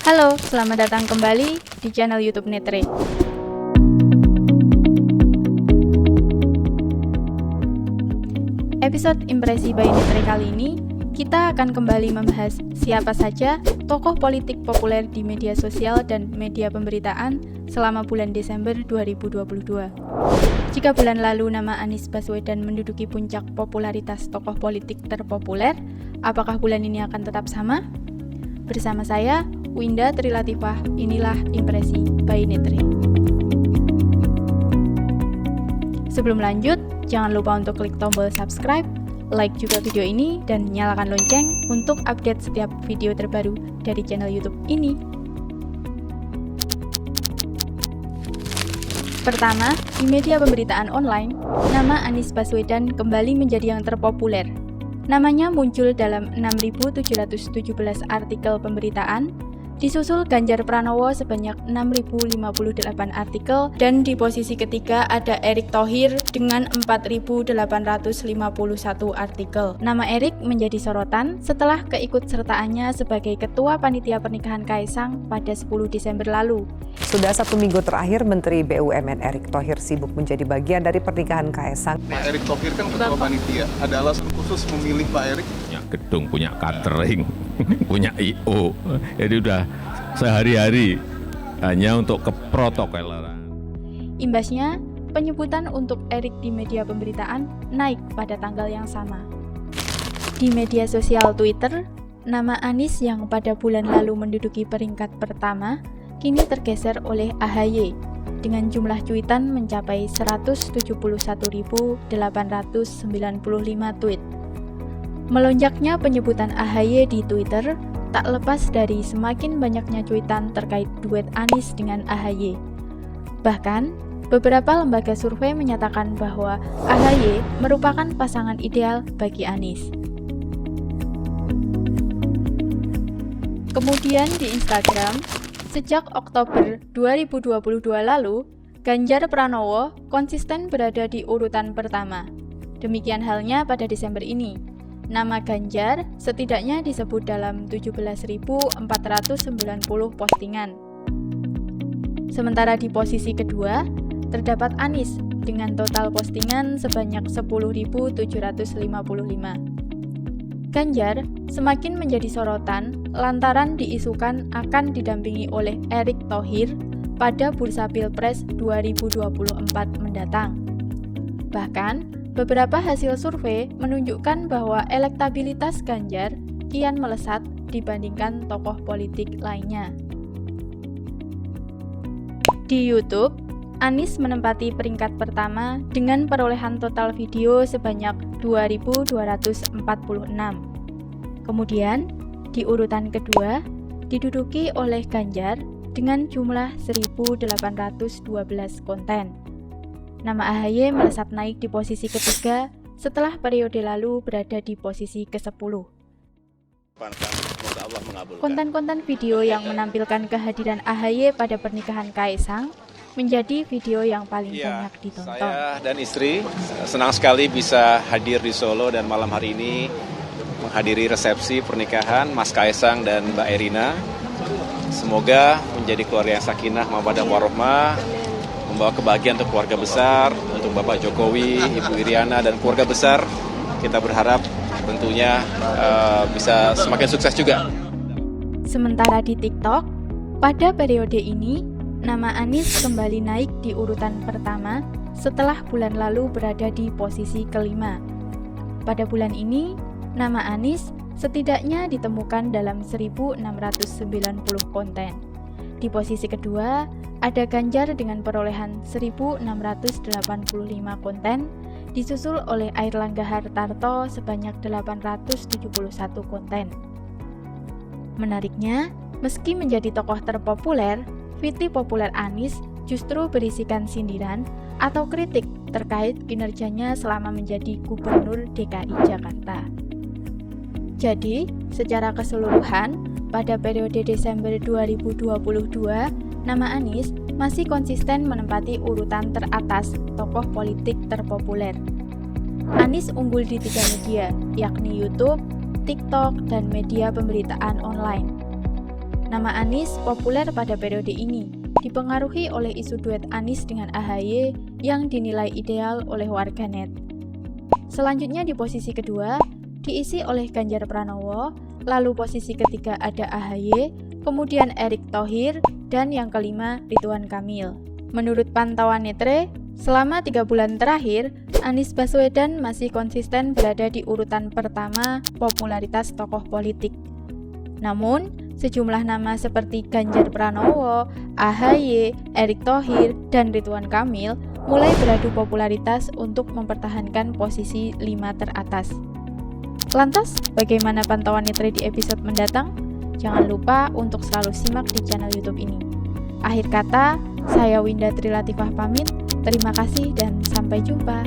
Halo, selamat datang kembali di channel YouTube Netre. Episode Impresi by Netre kali ini, kita akan kembali membahas siapa saja tokoh politik populer di media sosial dan media pemberitaan selama bulan Desember 2022. Jika bulan lalu nama Anies Baswedan menduduki puncak popularitas tokoh politik terpopuler, apakah bulan ini akan tetap sama? Bersama saya, Winda Trilatifah, inilah Impresi by Netre. Sebelum lanjut, jangan lupa untuk klik tombol subscribe, like juga video ini, dan nyalakan lonceng untuk update setiap video terbaru dari channel YouTube ini. Pertama, di media pemberitaan online, nama Anies Baswedan kembali menjadi yang terpopuler. Namanya muncul dalam 6.717 artikel pemberitaan, disusul Ganjar Pranowo sebanyak 6.058 artikel, dan di posisi ketiga ada Erick Thohir dengan 4.851 artikel. Nama Erick menjadi sorotan setelah keikutsertaannya sebagai Ketua Panitia Pernikahan Kaisang pada 10 Desember lalu. Sudah 1 minggu terakhir, Menteri BUMN Erick Thohir sibuk menjadi bagian dari pernikahan Kaisang. Pak Erick Thohir kan Ketua Panitia, ada alasan khusus memilih Pak Erick? Punya gedung, punya catering, punya I.O. Jadi udah sehari-hari hanya untuk keprotokoleran. Imbasnya, penyebutan untuk Erick di media pemberitaan naik pada tanggal yang sama. Di media sosial Twitter, nama Anies yang pada bulan lalu menduduki peringkat pertama, kini tergeser oleh AHY dengan jumlah cuitan mencapai 171.895 tweet. Melonjaknya penyebutan AHY di Twitter tak lepas dari semakin banyaknya cuitan terkait duet Anies dengan AHY. Bahkan, beberapa lembaga survei menyatakan bahwa AHY merupakan pasangan ideal bagi Anies. Kemudian di Instagram, sejak Oktober 2022 lalu, Ganjar Pranowo konsisten berada di urutan pertama. Demikian halnya pada Desember ini. Nama Ganjar setidaknya disebut dalam 17.490 postingan. Sementara di posisi kedua, terdapat Anies dengan total postingan sebanyak 10.755. Ganjar semakin menjadi sorotan lantaran diisukan akan didampingi oleh Erick Thohir pada bursa Pilpres 2024 mendatang. Bahkan, beberapa hasil survei menunjukkan bahwa elektabilitas Ganjar kian melesat dibandingkan tokoh politik lainnya. Di YouTube, Anies menempati peringkat pertama dengan perolehan total video sebanyak 2.246. Kemudian, di urutan kedua, diduduki oleh Ganjar dengan jumlah 1.812 konten. Nama AHY melesat naik di posisi ketiga setelah periode lalu berada di posisi ke-10. Konten-konten video yang menampilkan kehadiran AHY pada pernikahan Kaisang menjadi video yang paling banyak ditonton. Saya dan istri senang sekali bisa hadir di Solo dan malam hari ini menghadiri resepsi pernikahan Mas Kaisang dan Mbak Erina. Semoga menjadi keluarga yang sakinah, mawaddah warahmah, membawa kebahagiaan untuk keluarga besar, untuk Bapak Jokowi, Ibu Iriana, dan keluarga besar. Kita berharap tentunya bisa semakin sukses juga. Sementara di TikTok, pada periode ini, nama Anies kembali naik di urutan pertama setelah bulan lalu berada di posisi kelima. Pada bulan ini, nama Anies setidaknya ditemukan dalam 1.690 konten. Di posisi kedua, ada Ganjar dengan perolehan 1.685 konten, disusul oleh Airlangga Hartarto sebanyak 871 konten. Menariknya, meski menjadi tokoh terpopuler, fiti populer Anies justru berisikan sindiran atau kritik terkait kinerjanya selama menjadi Gubernur DKI Jakarta. Jadi, secara keseluruhan, pada periode Desember 2022, nama Anies masih konsisten menempati urutan teratas tokoh politik terpopuler. Anies unggul di 3 media, yakni YouTube, TikTok, dan media pemberitaan online. Nama Anies populer pada periode ini, dipengaruhi oleh isu duet Anies dengan AHY yang dinilai ideal oleh warganet. Selanjutnya di posisi kedua, diisi oleh Ganjar Pranowo, lalu posisi ketiga ada AHY, kemudian Erick Thohir, dan yang kelima Ridwan Kamil. Menurut pantauan Netre, selama 3 bulan terakhir, Anies Baswedan masih konsisten berada di urutan pertama popularitas tokoh politik. Namun, sejumlah nama seperti Ganjar Pranowo, AHY, Erick Thohir, dan Ridwan Kamil mulai beradu popularitas untuk mempertahankan posisi 5 teratas. Lantas, bagaimana pantauan Netre di episode mendatang? Jangan lupa untuk selalu simak di channel YouTube ini. Akhir kata, saya Winda Trilatifah pamit. Terima kasih dan sampai jumpa.